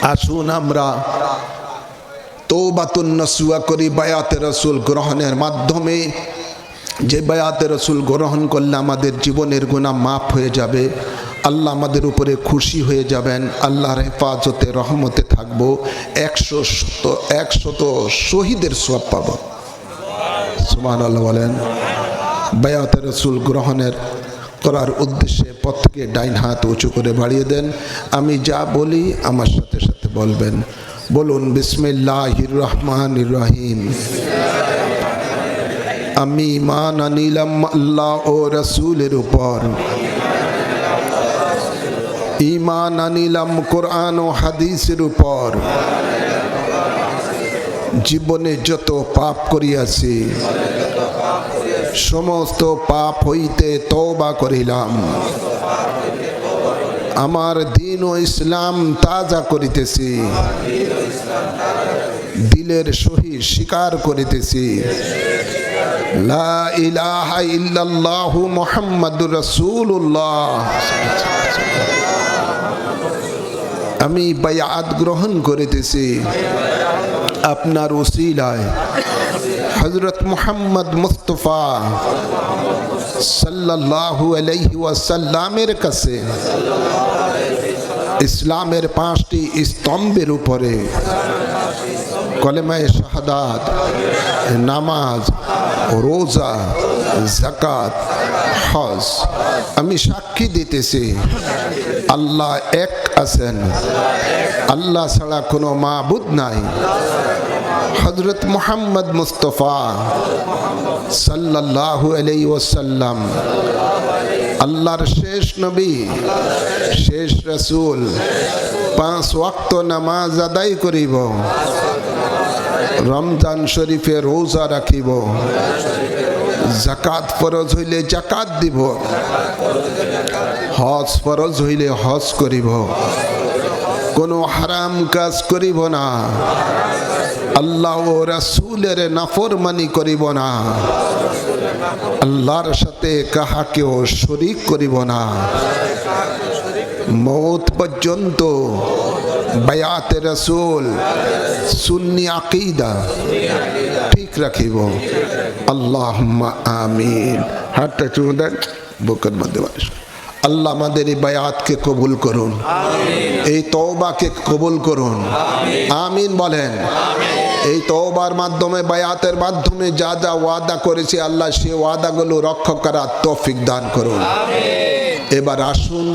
আসুন আমরা তওবাতুন নসুয়া করি বায়াতে রাসূল গ্রহণের মাধ্যমে। যে বায়াতে রাসূল গ্রহণ করলে আমাদের জীবনের গুনাহ মাফ হয়ে যাবে, আল্লাহ আমাদের উপরে খুশি হয়ে যাবেন, আল্লাহর হেফাজতে রহমতে থাকবো, 100 শহীদের সওয়াব পাবো। সুবহানাল্লাহ বলেন। বায়াতে রাসূল গ্রহণের করার উদ্দেশ্যে প্রত্যেকে ডাইন হাত উঁচু করে বাড়িয়ে দেন। আমি যা বলি আমার সাথে সাথে বলবেন। বলুন বিসমিল্লাহির রহমানির রহিম। আমি ঈমান আনিলাম আল্লাহ ও রাসূলের উপর, ঈমান আনিলাম কোরআন ও হাদিসের উপর। জীবনে যত পাপ করিয়াছি সমস্ত পাপ হইতে তওবা করিলাম। আমার দ্বীন ও ইসলাম তাজা করিতেছি, দিলের সহিত স্বীকার করিতেছি লা ইলাহা ইল্লাল্লাহু মুহাম্মাদুর রাসূলুল্লাহ। আমি বায়াত গ্রহণ করিতেছি আপনার ওসিলায় হযরত মুহাম্মদ মুস্তাফা সাল্লাল্লাহু আলাইহি ওয়াসাল্লামের কাছে ইসলামের 5টি স্তম্ভের উপরে কলেমায়ে শাহাদাত, নামাজ, রোজা, যাকাত, হজ আমি সাক্ষী দিতেছি আল্লাহ এক আছেন, আল্লাহ ছাড়া কোনো মাবুদ নাই। হযরত মুহাম্মদ মুস্তাফা সাল্লাল্লাহু আলাইহি ওয়াসাল্লাম আল্লাহর শেষ নবী, শেষ রাসূল। 5 ওয়াক্ত নামাজ আদায় করিব, রমজান শরীফে রোজা রাখিব, যাকাত ফরজ হইলে যাকাত দিব, হজ ফরজ হইলে হজ করিব, কোনো হারাম কাজ করিব না, আল্লাহ ও রাসূলের নাফরমানি করিব না, আল্লাহর সাথে কাহাকেও শরীক করিব না। মওত পর্যন্ত বায়াতে রাসূল সুন্নি আকীদা ঠিক রাখিব। আল্লাহুম্মা আমিন। হাতটা চুমু দেন বুকের মধ্যে। আল্লাহ আমাদের এই বায়াতকে কবুল করুন, এই তওবাকে কবুল করুন। আমিন বলেন। এই তওবার মাধ্যমে, বায়াতের মাধ্যমে যা যা ওয়াদা করেছি আল্লাহ সে ওয়াদাগুলো রক্ষা করার তৌফিক দান করুন। এবার আসুন